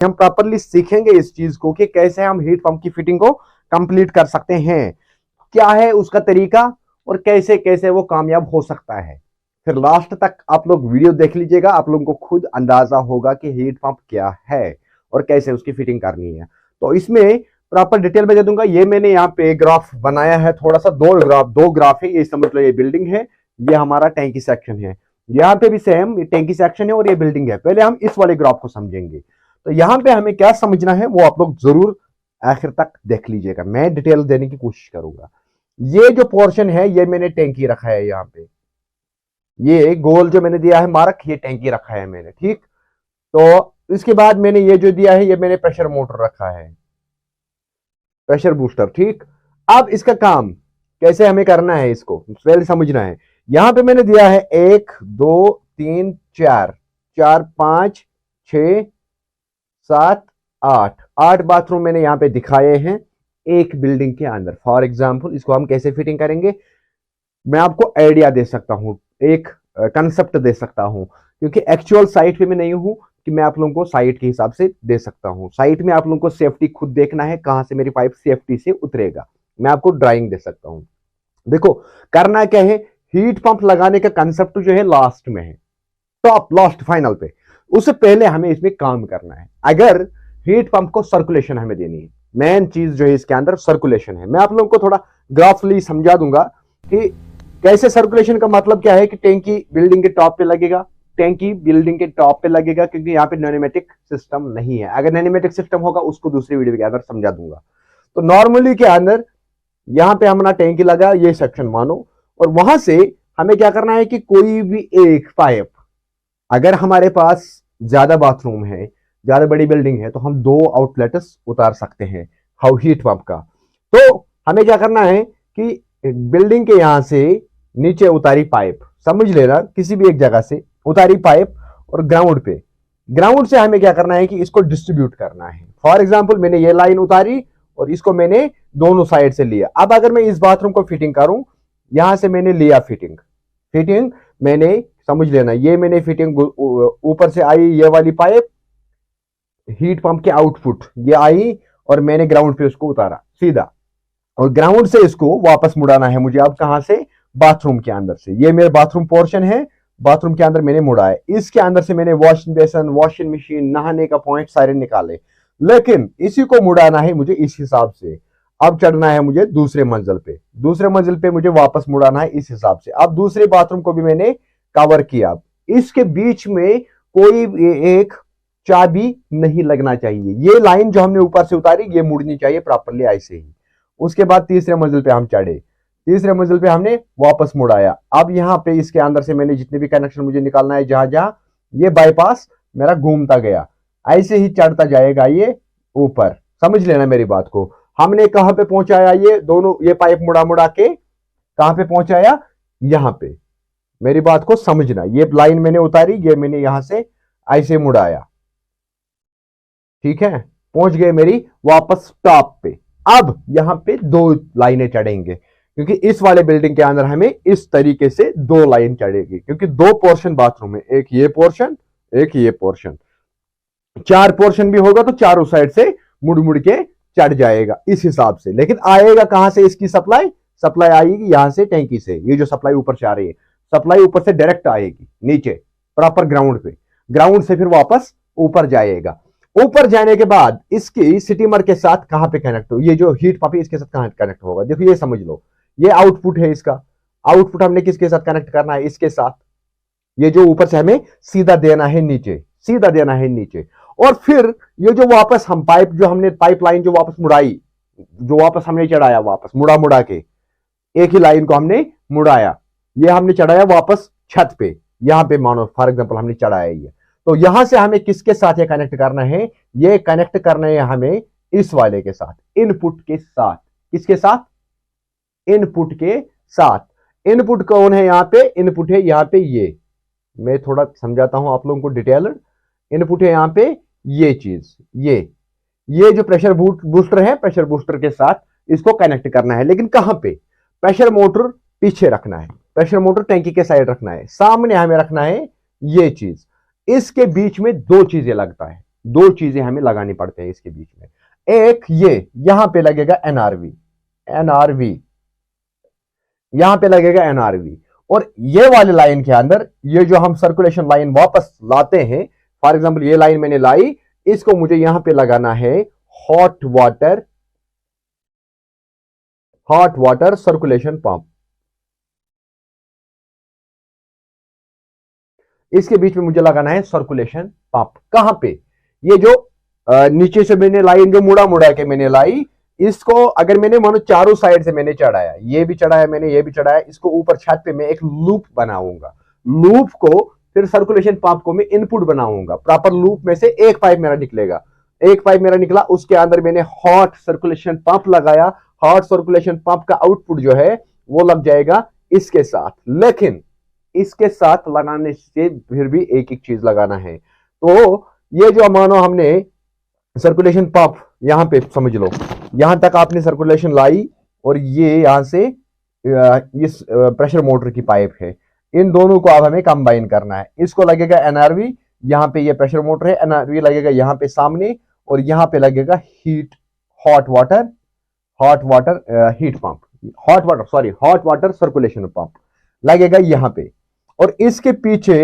हम प्रॉपरली सीखेंगे इस चीज को कि कैसे हम हीट पंप की फिटिंग को कंप्लीट कर सकते हैं, क्या है उसका तरीका और कैसे कैसे वो कामयाब हो सकता है। फिर लास्ट तक आप लोग वीडियो देख लीजिएगा, आप लोगों को खुद अंदाजा होगा कि हीट पंप क्या है और कैसे उसकी फिटिंग करनी है। तो इसमें प्रॉपर डिटेल में दे दूंगा। ये मैंने यहाँ पे ग्राफ बनाया है, थोड़ा सा दो ग्राफ है, ये समझ लो। ये बिल्डिंग है, ये हमारा टैंकी सेक्शन है, यहाँ पे भी सेम टैंकी सेक्शन है और ये बिल्डिंग है। पहले हम इस वाले ग्राफ को समझेंगे। तो यहाँ पे हमें क्या समझना है वो आप लोग जरूर आखिर तक देख लीजिएगा, मैं डिटेल देने की कोशिश करूंगा। ये जो पोर्शन है ये मैंने टैंकी रखा है, यहाँ पे ये गोल जो मैंने दिया है मार्क, ये टैंकी रखा है मैंने, ठीक। तो इसके बाद मैंने ये जो दिया है ये मैंने प्रेशर मोटर रखा है, प्रेशर बूस्टर, ठीक। अब इसका काम कैसे हमें करना है इसको पहले समझना है। यहां पे मैंने दिया है 1 2 3 4 4 5 6 7 8 बाथरूम मैंने यहाँ पे दिखाए हैं एक बिल्डिंग के अंदर। फॉर एग्जाम्पल इसको हम कैसे फिटिंग करेंगे मैं आपको आइडिया दे सकता हूँ, एक कंसेप्ट दे सकता हूँ, क्योंकि एक्चुअल साइट पे मैं नहीं हूँ कि मैं आप लोगों को साइट के हिसाब से दे सकता हूँ। साइट में आप लोगों को सेफ्टी खुद देखना है, कहां से मेरी पाइप सेफ्टी से उतरेगा। मैं आपको ड्राइंग दे सकता हूँ। देखो करना क्या है, हीट पंप लगाने का कंसेप्ट जो है लास्ट में है, टॉप लास्ट फाइनल पे। उससे पहले हमें इसमें काम करना है। अगर हीट पंप को सर्कुलेशन हमें देनी है, मेन चीज जो है इसके अंदर सर्कुलेशन है। मैं आप लोगों को थोड़ा ग्राफली समझा दूंगा कि कैसे सर्कुलेशन का मतलब क्या है। कि टैंकी बिल्डिंग के टॉप पे लगेगा, टैंकी बिल्डिंग के टॉप पे लगेगा, क्योंकि यहाँ पे न्यूमेटिक सिस्टम नहीं है। अगर न्यूमेटिक सिस्टम होगा उसको दूसरी वीडियो के अंदर समझा दूंगा। तो नॉर्मली के अंदर यहाँ पे हमारा टैंकी लगा, ये सेक्शन मानो, और वहां से हमें क्या करना है कि कोई भी एक पाइप, अगर हमारे पास ज्यादा बाथरूम है, ज्यादा बड़ी बिल्डिंग है, तो हम 2 आउटलेट्स उतार सकते हैं हाउ हीट पंप का। तो हमें क्या करना है कि बिल्डिंग के यहां से नीचे उतारी पाइप, समझ लेना किसी भी एक जगह से उतारी पाइप, और ग्राउंड से हमें क्या करना है कि इसको डिस्ट्रीब्यूट करना है। फॉर एग्जाम्पल मैंने ये लाइन उतारी और इसको मैंने दोनों साइड से लिया। अब अगर मैं इस बाथरूम को फिटिंग करूं, यहां से मैंने लिया फिटिंग मैंने, समझ लेना, ये मैंने फिटिंग ऊपर से आई, ये वाली पाइप हीट पंप के आउटपुट ये आई, और मैंने ग्राउंड पे उसको उतारा सीधा, और ग्राउंड से इसको वापस मुड़ाना है मुझे। अब कहां से, बाथरूम के अंदर से। ये मेरे बाथरूम पोर्शन है, बाथरूम के अंदर मैंने मुड़ा है। इसके अंदर से मैंने वॉशिंग बेसन, वॉशिंग मशीन, नहाने का पॉइंट सारे निकाले, लेकिन इसी को मुड़ाना है मुझे इस हिसाब से। अब चढ़ना है मुझे दूसरे मंजिल पे मुझे वापस मुड़ाना है इस हिसाब से। अब दूसरे बाथरूम को भी मैंने कवर किया। इसके बीच में कोई एक चाबी नहीं लगना चाहिए। ये लाइन जो हमने ऊपर से उतारी ये मुड़नी चाहिए प्रॉपरली ऐसे ही। उसके बाद तीसरे मंजिल पे हम चढ़े, तीसरे मंजिल पे हमने वापस मुड़ाया। अब यहाँ पे इसके अंदर से मैंने जितने भी कनेक्शन मुझे निकालना है, जहां जहां ये बाईपास मेरा घूमता गया, ऐसे ही चढ़ता जाएगा ये ऊपर। समझ लेना मेरी बात को। हमने कहां पे पहुंचाया, ये दोनों ये पाइप मुड़ा मुड़ा के कहां पे पहुंचाया, यहां पे। मेरी बात को समझना, ये लाइन मैंने उतारी, ये मैंने यहां से ऐसे मुड़ाया, ठीक है, पहुंच गए मेरी वापस टॉप पे। अब यहां पे 2 लाइनें चढ़ेंगे, क्योंकि इस वाले बिल्डिंग के अंदर हमें इस तरीके से 2 लाइन चढ़ेगी, क्योंकि 2 पोर्शन बाथरूम है, एक ये पोर्शन एक ये पोर्शन। 4 पोर्शन भी होगा तो चारों साइड से मुड़ मुड़ के चढ़ जाएगा इस हिसाब से। लेकिन आएगा कहां से इसकी सप्लाई आएगी यहां से टैंकी से। ये जो सप्लाई ऊपर से आ रही है, सप्लाई ऊपर से डायरेक्ट आएगी नीचे प्रॉपर ग्राउंड पे, ग्राउंड से फिर वापस ऊपर जाएगा। ऊपर जाने के बाद इसकी स्टीमर के साथ कहां पे कनेक्ट हो, ये जो हीट पंप है इसके साथ कहां कनेक्ट होगा, देखो ये समझ लो। ये आउटपुट है, इसका आउटपुट हमने किसके साथ कनेक्ट करना है, इसके साथ। ये जो ऊपर से हमें सीधा देना है नीचे, और फिर ये जो वापस हम पाइप लाइन जो वापस मुड़ाई, जो वापस हमने चढ़ाया, वापस मुड़ा के एक ही लाइन को हमने मुड़ाया, ये हमने चढ़ाया वापस छत पे, यहां पे मानो फॉर एग्जांपल हमने चढ़ाया ये। तो यहां से हमें किसके साथ ये कनेक्ट करना है, ये कनेक्ट करना है हमें इस वाले के साथ, इनपुट के साथ। किसके साथ, इनपुट के साथ। इनपुट कौन है यहां पे, इनपुट है यहां पे ये, मैं थोड़ा समझाता हूं आप लोगों को डिटेल। इनपुट है यहां पे ये चीज, ये जो प्रेशर बूस्टर है, प्रेशर बूस्टर के साथ इसको कनेक्ट करना है। लेकिन कहां पे, प्रेशर मोटर पीछे रखना है, प्रेशर मोटर टैंकी के साइड रखना है, सामने हमें रखना है ये चीज। इसके बीच में 2 चीजें लगता है, दो चीजें हमें लगानी पड़ते हैं इसके बीच में। एक ये यहां पे लगेगा एनआरवी, एनआरवी यहां पे लगेगा एनआरवी, और ये वाली लाइन के अंदर ये जो हम सर्कुलेशन लाइन वापस लाते हैं, फॉर एग्जांपल ये लाइन मैंने लाई, इसको मुझे यहां पे लगाना है हॉट वाटर सर्कुलेशन पंप। इसके बीच में मुझे लगाना है सर्कुलेशन पंप। कहां पे? ये जो नीचे से मैंने लाइन जो मुड़ा मुड़ा के मैंने लाई, इसको अगर मैंने मानो चारों साइड से मैंने चढ़ाया, ये भी चढ़ाया मैंने, ये भी चढ़ाया, इसको ऊपर छत पे मैं एक लूप बनाऊंगा, लूप को फिर सर्कुलेशन पंप को मैं इनपुट बनाऊंगा, प्रॉपर लूप में से एक पाइप मेरा निकलेगा, एक पाइप मेरा निकला, उसके अंदर मैंने हॉट सर्कुलेशन पंप लगाया, हॉट सर्कुलेशन पंप का आउटपुट जो है वो लग जाएगा इसके साथ। लेकिन इसके साथ लगाने से फिर भी एक एक चीज लगाना है। तो ये जो मानो हमने सर्कुलेशन पंप यहां पे समझ लो, यहां तक आपने सर्कुलेशन लाई, और ये यहां से इस प्रेशर मोटर की पाइप है, इन दोनों को अब हमें कंबाइन करना है। इसको लगेगा एनआरवी, यहां पे ये प्रेशर मोटर है, एनआरवी लगेगा यहां पे सामने, और यहां पे लगेगा हॉट वाटर सर्कुलेशन पंप लगेगा यहां पे। और इसके पीछे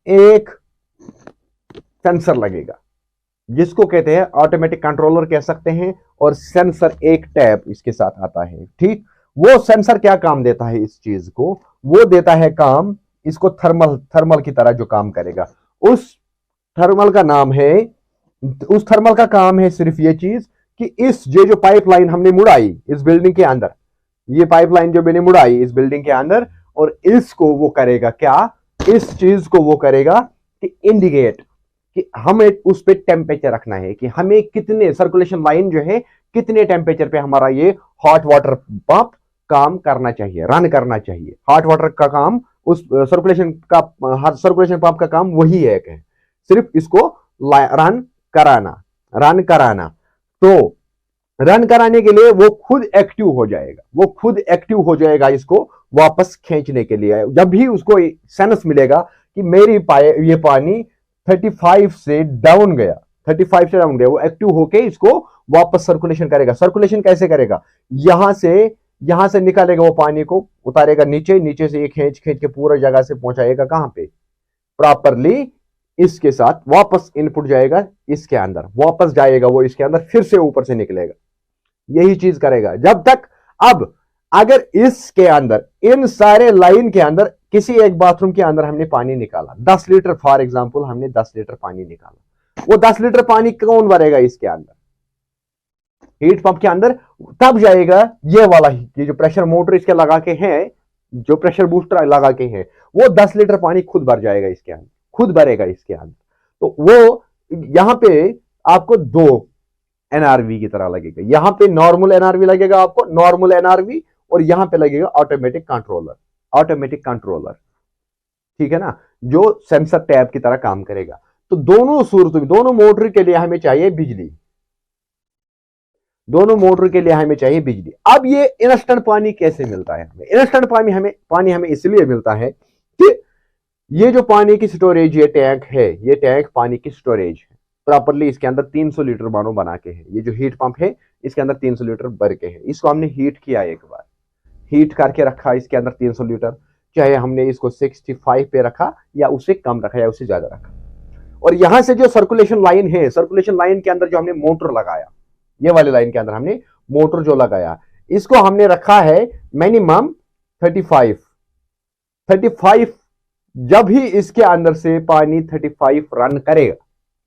एक सेंसर लगेगा जिसको कहते हैं ऑटोमेटिक कंट्रोलर कह सकते हैं, और सेंसर एक टैब इसके साथ आता है। ठीक, वो सेंसर क्या काम देता है इस चीज को? वो देता है काम इसको थर्मल की तरह जो काम करेगा, उस थर्मल का काम है सिर्फ ये चीज कि इस जो पाइपलाइन हमने मुड़ाई इस बिल्डिंग के अंदर, ये पाइपलाइन जो मैंने मुड़ाई इस बिल्डिंग के अंदर, और इसको वो करेगा क्या? इस चीज को वो करेगा कि इंडिकेट कि हमें उस पे टेम्परेचर रखना है, कि हमें कितने सर्कुलेशन लाइन जो है कितने टेम्परेचर पे हमारा ये हॉट वाटर पंप काम करना चाहिए, रन करना चाहिए। हॉट वाटर का काम उस सर्कुलेशन पंप का काम वही है, सिर्फ इसको रन कराना। तो रन कराने के लिए वो खुद एक्टिव हो जाएगा इसको वापस खींचने के लिए। जब भी उसको सेंस मिलेगा कि मेरी ये पानी 35 से डाउन गया, वो एक्टिव होके इसको वापस सर्कुलेशन करेगा। सर्कुलेशन कैसे करेगा? यहां से निकालेगा वो पानी को, उतारेगा नीचे से ये खींच के पूरा जगह से पहुंचाएगा कहां पे? प्रॉपरली इसके साथ वापस इनपुट जाएगा इसके अंदर, वापस जाएगा वो इसके अंदर, फिर से ऊपर से निकलेगा। यही चीज करेगा जब तक। अब अगर इसके अंदर इन सारे लाइन के अंदर किसी एक बाथरूम के अंदर हमने पानी निकाला 10 लीटर, फॉर एग्जांपल हमने 10 लीटर पानी निकाला, वो 10 लीटर पानी कौन भरेगा इसके अंदर? हीट पंप के अंदर तब जाएगा ये वाला, ये जो प्रेशर मोटर इसके लगा के है, जो प्रेशर बूस्टर लगा के है, वो 10 लीटर पानी खुद भर जाएगा इसके अंदर, खुद भरेगा इसके अंदर। तो वो यहां पे आपको दो एनआरवी की तरह लगेगा, यहां पे नॉर्मल एनआरवी लगेगा आपको, नॉर्मल एनआरवी, और यहां पे लगेगा ऑटोमेटिक कंट्रोलर, ठीक है ना, जो सेंसर टैब की तरह काम करेगा। तो दोनों सूरतों में, दोनों मोटर के लिए हमें चाहिए बिजली, अब ये इंस्टेंट पानी कैसे मिलता है हमें? इंस्टेंट पानी हमें इसलिए मिलता है कि ये जो पानी की स्टोरेज, ये टैंक है, ये टैंक पानी की स्टोरेज है, प्रॉपरली इसके अंदर 300 लीटर मानो बना के है। ये जो हीट पंप है इसके अंदर 300 लीटर भर के है, इसको हमने हीट किया, एक बार हीट करके रखा इसके अंदर 300 लीटर, चाहे हमने इसको 65 पे रखा या उससे कम रखा या उससे ज्यादा रखा। और यहां से जो सर्कुलेशन लाइन है, सर्कुलेशन लाइन के अंदर जो हमने मोटर लगाया, ये वाली लाइन के अंदर हमने मोटर जो लगाया, इसको हमने रखा है मिनिमम 35। जब ही इसके अंदर से पानी 35 रन करेगा,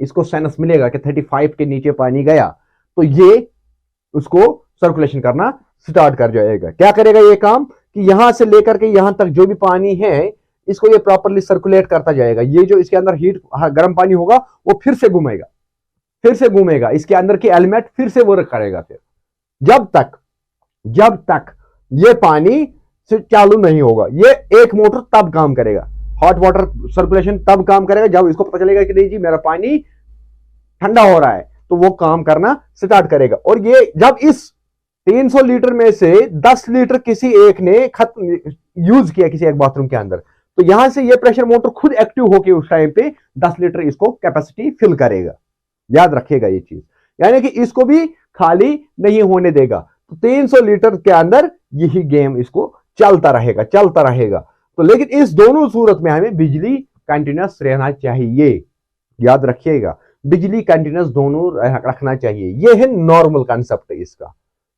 इसको सेंस मिलेगा कि 35 के नीचे पानी गया, तो ये उसको सर्कुलेशन करना स्टार्ट कर जाएगा। क्या करेगा ये काम कि यहां से लेकर के यहां तक जो भी पानी है, इसको ये प्रॉपरली सर्कुलेट करता जाएगा। ये जो इसके अंदर गर्म पानी होगा वो फिर से घूमेगा, इसके अंदर के एलिमेंट फिर से वर्क करेगा, फिर जब तक ये पानी से चालू नहीं होगा। ये एक मोटर तब काम करेगा, हॉट वाटर सर्कुलेशन तब काम करेगा जब इसको पता चलेगा कि नहीं जी मेरा पानी ठंडा हो रहा है, तो वो काम करना स्टार्ट करेगा। और ये जब इस 300 लीटर में से 10 लीटर किसी एक ने यूज किया किसी एक बाथरूम के अंदर, तो यहां से ये प्रेशर मोटर खुद एक्टिव होकर उस टाइम पे 10 लीटर इसको कैपेसिटी फिल करेगा। याद रखिएगा ये चीज, यानी कि इसको भी खाली नहीं होने देगा। तो 300 लीटर के अंदर यही गेम इसको चलता रहेगा, चलता रहेगा। तो लेकिन इस दोनों सूरत में हमें बिजली कंटिन्यूस रहना चाहिए, याद रखिएगा, बिजली कंटिन्यूस दोनों रखना चाहिए। ये है नॉर्मल कंसेप्ट इसका,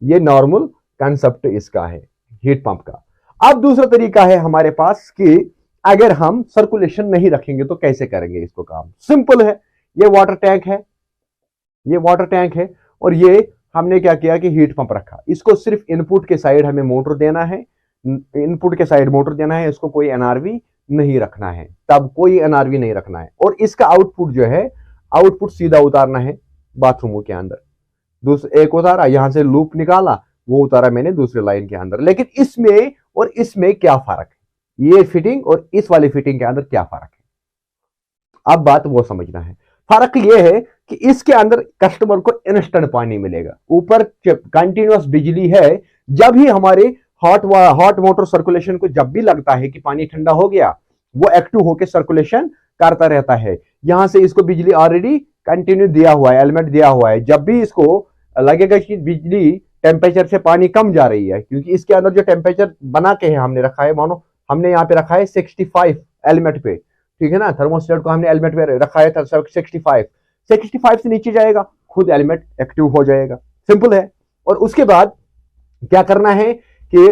ये नॉर्मल कंसेप्ट इसका है हीट पंप का। अब दूसरा तरीका है हमारे पास कि अगर हम सर्कुलेशन नहीं रखेंगे तो कैसे करेंगे इसको काम। सिंपल है, ये वाटर टैंक है, ये वाटर टैंक है, और ये हमने क्या किया कि हीट पंप रखा। इसको सिर्फ इनपुट के साइड हमें मोटर देना है, इनपुट के साइड मोटर देना है, इसको कोई एनआरवी नहीं रखना है, तब कोई एनआरवी नहीं रखना है। और इसका आउटपुट जो है, आउटपुट सीधा उतारना है बाथरूमों के अंदर। दूसरा एक उतारा, यहां से लूप निकाला, वो उतारा मैंने दूसरे लाइन के अंदर। लेकिन इसमें और इसमें क्या फर्क है, ये फिटिंग और इस वाली फिटिंग के अंदर क्या फर्क है, अब बात वो समझना है। फर्क ये है कि इसके अंदर कस्टमर को इंस्टेंट पानी मिलेगा, ऊपर कंटिन्यूअस बिजली है। जब ही हमारे हॉट मोटर सर्कुलेशन को जब भी लगता है कि पानी ठंडा हो गया, वो एक्टिव होकर सर्कुलेशन करता रहता है। यहां से इसको बिजली ऑलरेडी कंटिन्यू दिया हुआ है, एलिमेंट दिया हुआ है। जब भी इसको लगेगा कि बिजली टेम्परेचर से पानी कम जा रही है, क्योंकि इसके अंदर जो टेम्परेचर बना के है हमने रखा है, मानो हमने यहाँ पे रखा है 65 एलिमेंट पे, ठीक है ना, थर्मोस्टेट को हमने एलिमेंट पे रखा है 65 से नीचे जाएगा, खुद एलिमेंट एक्टिव हो जाएगा। सिंपल है। और उसके बाद क्या करना है कि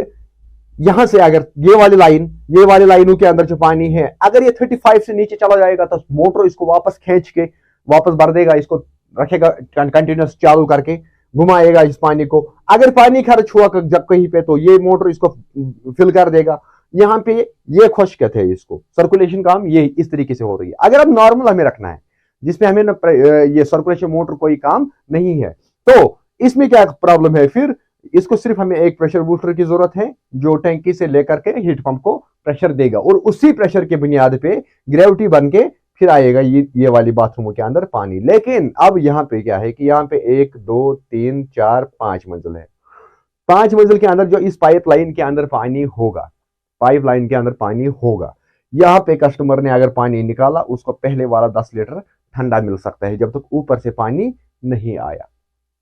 यहां से अगर ये वाली लाइनों के अंदर जो पानी है, अगर ये 35 से नीचे चला जाएगा तो मोटर इसको वापस खींच के वापस भर देगा, इसको रखेगा कंटिन्यूस चालू करके, घुमाएगा इस पानी को। अगर पानी खर्च हुआ जब कहीं पे, तो ये मोटर इसको फिल कर देगा। यहाँ पे ये खुश्क है, इसको सर्कुलेशन काम ये इस तरीके से हो रही है। अगर अब नॉर्मल हमें रखना है, जिसमें हमें ये सर्कुलेशन मोटर कोई काम नहीं है, तो इसमें क्या प्रॉब्लम है, फिर इसको सिर्फ हमें एक प्रेशर बूस्टर की जरूरत है, जो टैंकी से लेकर के हीट पंप को प्रेशर देगा, और उसी प्रेशर के बुनियाद पे ग्रेविटी बन के फिर आएगा ये वाली बाथरूमों के अंदर पानी। लेकिन अब यहाँ पे क्या है कि यहाँ पे 1 2 3 4 5 मंजिल है। 5 मंजिल के अंदर जो इस पाइपलाइन के अंदर पानी होगा, पाइपलाइन के अंदर पानी होगा, यहाँ पे कस्टमर ने अगर पानी निकाला, उसको पहले वाला 10 लीटर ठंडा मिल सकता है, जब तक ऊपर से पानी नहीं आया,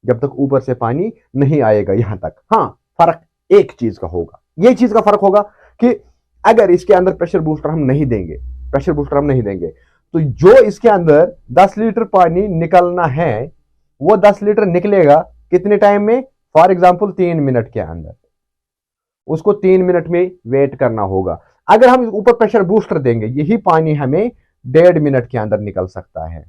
जब तक ऊपर से पानी नहीं आएगा यहां तक। हाँ, फर्क एक चीज का होगा, ये चीज का फर्क होगा कि अगर इसके अंदर प्रेशर बूस्टर हम नहीं देंगे, तो जो इसके अंदर 10 लीटर पानी निकलना है, वो 10 लीटर निकलेगा कितने टाइम में, फॉर एग्जाम्पल 3 मिनट के अंदर। उसको 3 मिनट में वेट करना होगा। अगर हम ऊपर प्रेशर बूस्टर देंगे, यही पानी हमें 1.5 मिनट के अंदर निकल सकता है,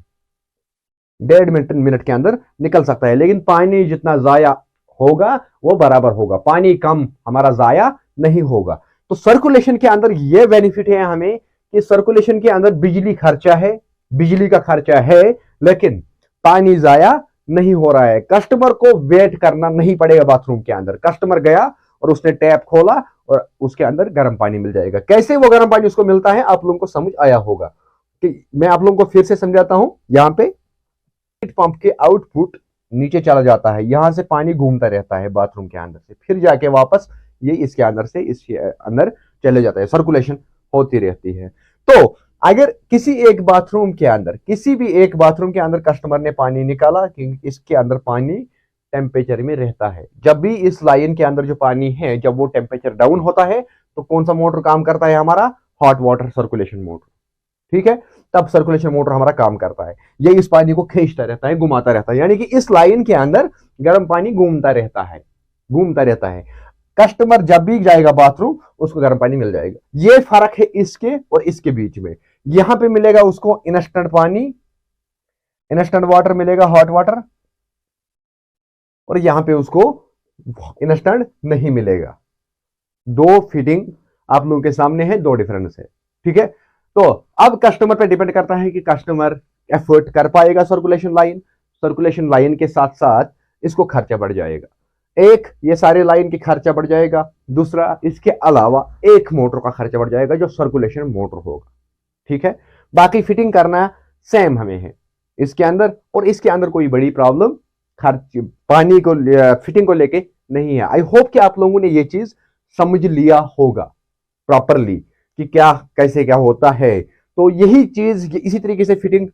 1.5 मिनट के अंदर निकल सकता है। लेकिन पानी जितना जाया होगा वो बराबर होगा, पानी कम हमारा जाया नहीं होगा। तो सर्कुलेशन के अंदर ये बेनिफिट है हमें कि सर्कुलेशन के अंदर बिजली का खर्चा है, लेकिन पानी जाया नहीं हो रहा है। कस्टमर को वेट करना नहीं पड़ेगा बाथरूम के अंदर। कस्टमर गया और उसने टैप खोला और उसके अंदर गर्म पानी मिल जाएगा। कैसे वो गर्म पानी उसको मिलता है, आप लोगों को समझ आया होगा कि मैं आप लोगों को फिर से समझाता हूं। यहां पे हीट पंप के आउटपुट नीचे चला जाता है, यहां से पानी घूमता रहता है बाथरूम के अंदर से, फिर जाके वापस ये इसके अंदर से इसके अंदर चले जाता है, सर्कुलेशन होती रहती है। तो अगर किसी भी एक बाथरूम के अंदर कस्टमर ने पानी निकाला, कि इसके अंदर पानी टेम्परेचर में रहता है, जब भी इस लाइन के अंदर जो पानी है, जब वो टेम्परेचर डाउन होता है, तो कौन सा मोटर काम करता है, हमारा हॉट वाटर सर्कुलेशन मोटर, ठीक है। तब सर्कुलेशन मोटर हमारा काम करता है, ये इस पानी को खींचता रहता है, घुमाता रहता है, यानी कि इस लाइन के अंदर गर्म पानी घूमता रहता है। कस्टमर जब भी जाएगा बाथरूम, उसको गर्म पानी मिल जाएगा। ये फर्क है इसके और इसके बीच में। यहां पे मिलेगा उसको इंस्टेंट पानी, इंस्टेंट वाटर मिलेगा, हॉट वाटर, और यहां पे उसको इंस्टेंट नहीं मिलेगा। दो फिटिंग आप लोगों के सामने है, दो डिफरेंस है, ठीक है। तो अब कस्टमर पे डिपेंड करता है कि कस्टमर एफर्ट कर पाएगा सर्कुलेशन लाइन के साथ साथ इसको खर्चा बढ़ जाएगा। एक, ये सारे लाइन की खर्चा बढ़ जाएगा। दूसरा, इसके अलावा एक मोटर का खर्चा बढ़ जाएगा, जो सर्कुलेशन मोटर होगा, ठीक है। बाकी फिटिंग करना सेम हमें है इसके अंदर, और इसके अंदर कोई बड़ी प्रॉब्लम खर्च पानी को फिटिंग को लेके नहीं है। आई होप कि आप लोगों ने ये चीज समझ लिया होगा प्रॉपरली कि क्या कैसे क्या होता है। तो यही चीज इसी तरीके से फिटिंग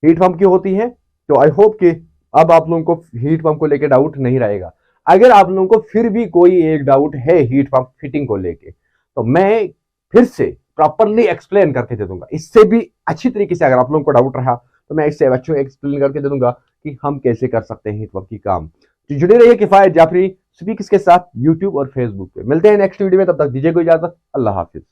हीट पंप की होती है। तो आई होप कि अब आप लोगों को हीट पंप को लेकर डाउट नहीं रहेगा। अगर आप लोगों को फिर भी कोई एक डाउट है हीट पंप फिटिंग को लेके, तो मैं फिर से प्रॉपरली एक्सप्लेन करके दे दूंगा। इससे भी अच्छी तरीके से अगर आप लोगों को डाउट रहा तो मैं इससे अच्छे एक्सप्लेन करके दे दूंगा कि हम कैसे कर सकते हैं हीट पंप की काम। तो जुड़े रहिए किफायत जाफरी स्पीक्स के साथ यूट्यूब और फेसबुक पे। मिलते हैं नेक्स्ट वीडियो में, तब तक दीजिए को इजाजत। अल्लाह हाफिज।